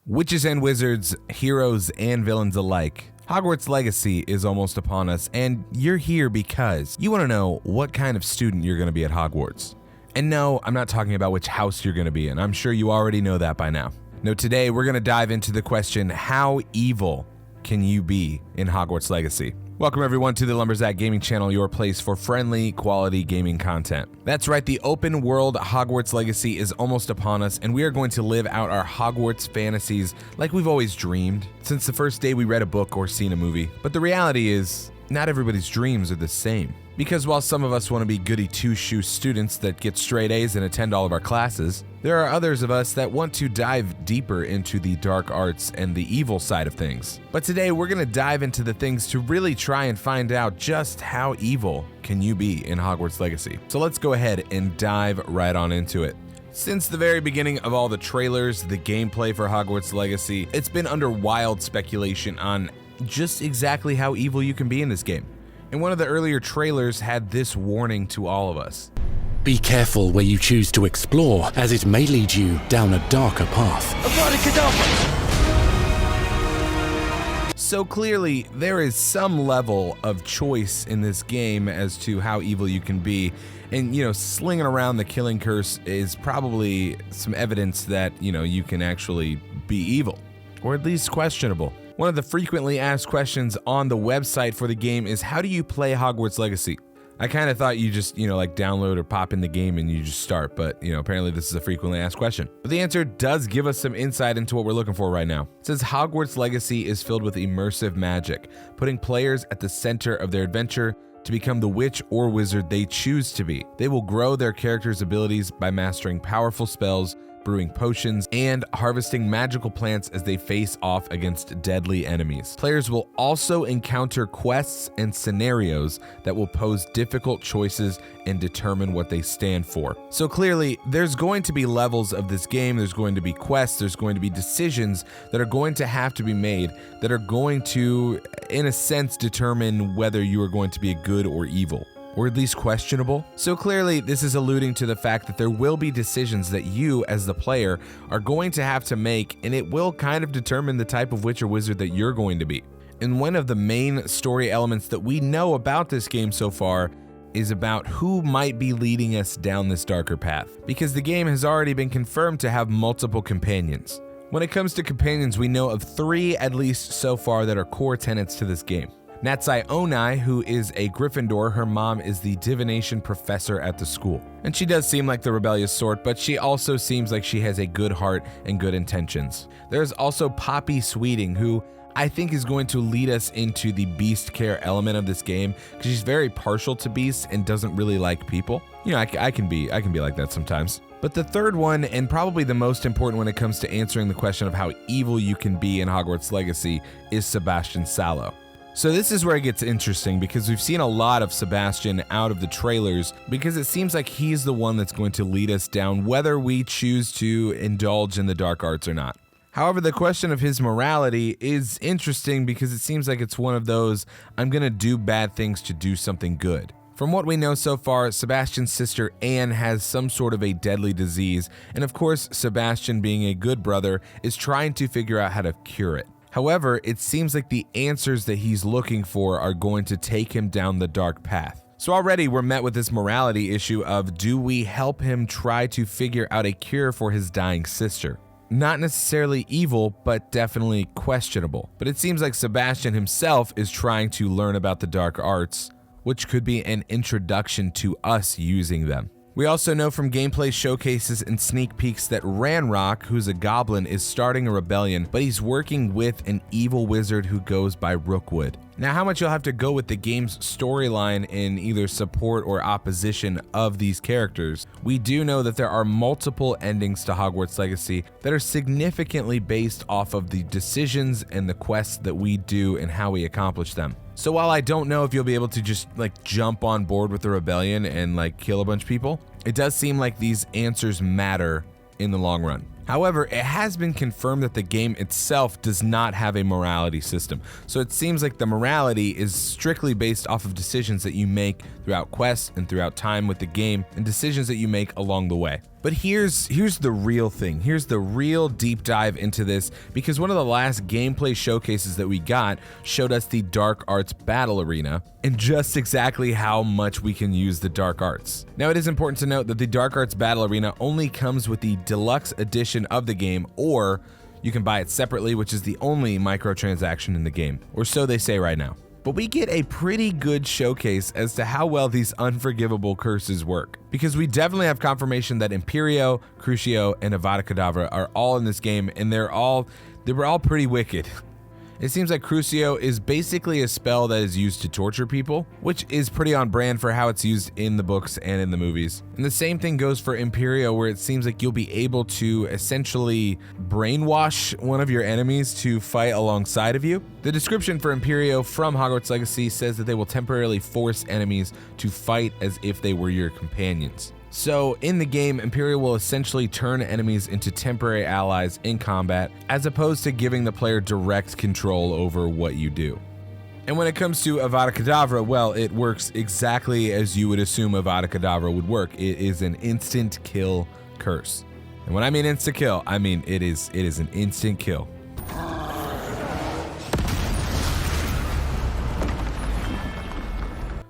Witches and wizards, heroes and villains alike. Hogwarts Legacy is almost upon us, and you're here because you want to know what kind of student you're going to be at Hogwarts. And no, I'm not talking about which house you're going to be in. I'm sure you already know that by now. No, today we're going to dive into the question, how evil can you be in Hogwarts Legacy? Welcome everyone to the Lumberzack Gaming Channel, your place for friendly, quality gaming content. That's right, the open world Hogwarts Legacy is almost upon us, and we are going to live out our Hogwarts fantasies like we've always dreamed, since the first day we read a book or seen a movie. But the reality is, not everybody's dreams are the same. Because while some of us want to be goody two-shoe students that get straight A's and attend all of our classes, there are others of us that want to dive deeper into the dark arts and the evil side of things. But today we're going to dive into the things to really try and find out just how evil can you be in Hogwarts Legacy. So let's go ahead and dive right on into it. Since the very beginning of all the trailers, the gameplay for Hogwarts Legacy, it's been under wild speculation on just exactly how evil you can be in this game. And one of the earlier trailers had this warning to all of us. Be careful where you choose to explore, as it may lead you down a darker path. So clearly, there is some level of choice in this game as to how evil you can be. And, slinging around the killing curse is probably some evidence that, you can actually be evil, or at least questionable. One of the frequently asked questions on the website for the game is, how do you play Hogwarts Legacy? I kind of thought you just, download or pop in the game and you just start, but, apparently this is a frequently asked question. But the answer does give us some insight into what we're looking for right now. It says Hogwarts Legacy is filled with immersive magic, putting players at the center of their adventure to become the witch or wizard they choose to be. They will grow their characters' abilities by mastering powerful spells, brewing potions, and harvesting magical plants as they face off against deadly enemies. Players will also encounter quests and scenarios that will pose difficult choices and determine what they stand for. So clearly, there's going to be levels of this game, there's going to be quests, there's going to be decisions that are going to have to be made that are going to, in a sense, determine whether you are going to be a good or evil, or at least questionable. So clearly, this is alluding to the fact that there will be decisions that you, as the player, are going to have to make, and it will kind of determine the type of witch or wizard that you're going to be. And one of the main story elements that we know about this game so far is about who might be leading us down this darker path, because the game has already been confirmed to have multiple companions. When it comes to companions, we know of 3 at least so far that are core tenets to this game. Natsai Onai, who is a Gryffindor, her mom is the divination professor at the school. And she does seem like the rebellious sort, but she also seems like she has a good heart and good intentions. There's also Poppy Sweeting, who I think is going to lead us into the beast care element of this game, because she's very partial to beasts and doesn't really like people. I can be like that sometimes. But the third one, and probably the most important when it comes to answering the question of how evil you can be in Hogwarts Legacy, is Sebastian Sallow. So this is where it gets interesting, because we've seen a lot of Sebastian out of the trailers, because it seems like he's the one that's going to lead us down whether we choose to indulge in the dark arts or not. However, the question of his morality is interesting, because it seems like it's one of those, I'm going to do bad things to do something good. From what we know so far, Sebastian's sister Anne has some sort of a deadly disease, and of course, Sebastian, being a good brother, is trying to figure out how to cure it. However, it seems like the answers that he's looking for are going to take him down the dark path. So already we're met with this morality issue of, do we help him try to figure out a cure for his dying sister? Not necessarily evil, but definitely questionable. But it seems like Sebastian himself is trying to learn about the dark arts, which could be an introduction to us using them. We also know from gameplay showcases and sneak peeks that Ranrock, who's a goblin, is starting a rebellion, but he's working with an evil wizard who goes by Rookwood. Now, how much you'll have to go with the game's storyline in either support or opposition of these characters, we do know that there are multiple endings to Hogwarts Legacy that are significantly based off of the decisions and the quests that we do and how we accomplish them. So while I don't know if you'll be able to just jump on board with the rebellion and kill a bunch of people, it does seem like these answers matter in the long run. However, it has been confirmed that the game itself does not have a morality system. So it seems like the morality is strictly based off of decisions that you make throughout quests and throughout time with the game, and decisions that you make along the way. But here's the real thing. Here's the real deep dive into this, because one of the last gameplay showcases that we got showed us the Dark Arts Battle Arena and just exactly how much we can use the Dark Arts. Now, it is important to note that the Dark Arts Battle Arena only comes with the deluxe edition of the game, or you can buy it separately, which is the only microtransaction in the game, or so they say right now. But we get a pretty good showcase as to how well these unforgivable curses work, because we definitely have confirmation that Imperio, Crucio, and Avada Kedavra are all in this game, and they were all pretty wicked. It seems like Crucio is basically a spell that is used to torture people, which is pretty on brand for how it's used in the books and in the movies. And the same thing goes for Imperio, where it seems like you'll be able to essentially brainwash one of your enemies to fight alongside of you. The description for Imperio from Hogwarts Legacy says that they will temporarily force enemies to fight as if they were your companions. So in the game, Imperio will essentially turn enemies into temporary allies in combat, as opposed to giving the player direct control over what you do. And when it comes to Avada Kedavra, well, it works exactly as you would assume Avada Kedavra would work. It is an instant kill curse. And when I mean instant kill, I mean it is an instant kill.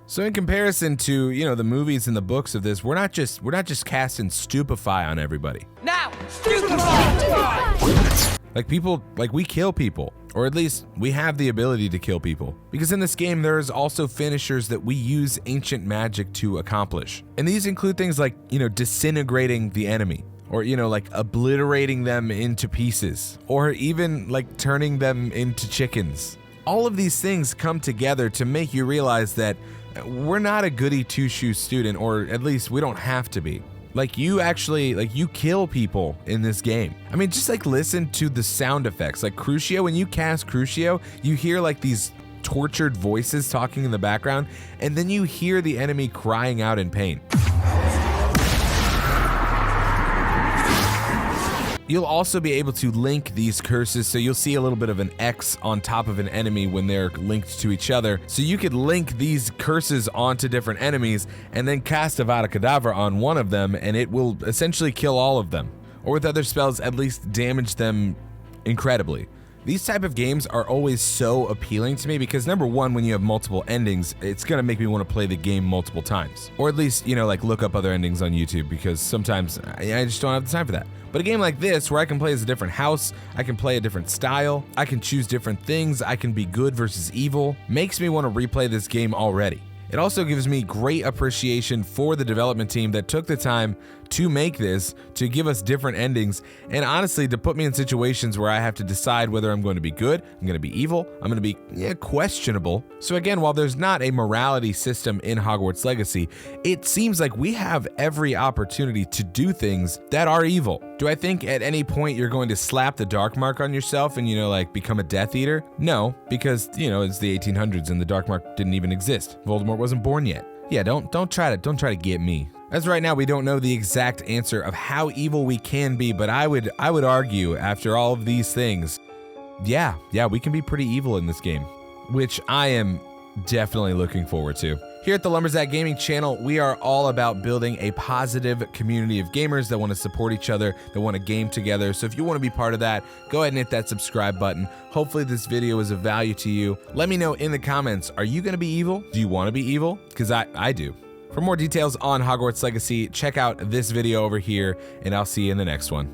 So in comparison to, the movies and the books of this, we're not just casting Stupefy on everybody. Now, Stupefy! Like we kill people, or at least we have the ability to kill people. Because in this game, there is also finishers that we use ancient magic to accomplish. And these include things like, disintegrating the enemy, or, like obliterating them into pieces, or even like turning them into chickens. All of these things come together to make you realize that we're not a goody two-shoes student, or at least we don't have to be. You kill people in this game. I mean, just listen to the sound effects. Like Crucio, when you cast Crucio, you hear like these tortured voices talking in the background, and then you hear the enemy crying out in pain. You'll also be able to link these curses, so you'll see a little bit of an X on top of an enemy when they're linked to each other. So you could link these curses onto different enemies and then cast Avada Kedavra on one of them, and it will essentially kill all of them. Or with other spells, at least damage them incredibly. These type of games are always so appealing to me because, number one, when you have multiple endings, it's gonna make me want to play the game multiple times. Or at least, look up other endings on YouTube, because sometimes I just don't have the time for that. But a game like this, where I can play as a different house, I can play a different style, I can choose different things, I can be good versus evil, makes me want to replay this game already. It also gives me great appreciation for the development team that took the time to make this, to give us different endings, and honestly to put me in situations where I have to decide whether I'm going to be good, I'm going to be evil, I'm going to be questionable. So again, while there's not a morality system in Hogwarts Legacy, it seems like we have every opportunity to do things that are evil. Do I think at any point you're going to slap the dark mark on yourself and become a Death Eater? No, because it's the 1800s and the dark mark didn't even exist. Voldemort wasn't born yet. Yeah, don't try to get me. As right now, we don't know the exact answer of how evil we can be, but I would argue after all of these things, yeah, we can be pretty evil in this game, which I am definitely looking forward to. Here at the Lumberjack Gaming channel, we are all about building a positive community of gamers that want to support each other, that want to game together. So if you want to be part of that, go ahead and hit that subscribe button. Hopefully this video is of value to you. Let me know in the comments, are you going to be evil? Do you want to be evil? Because I do. For more details on Hogwarts Legacy, check out this video over here, and I'll see you in the next one.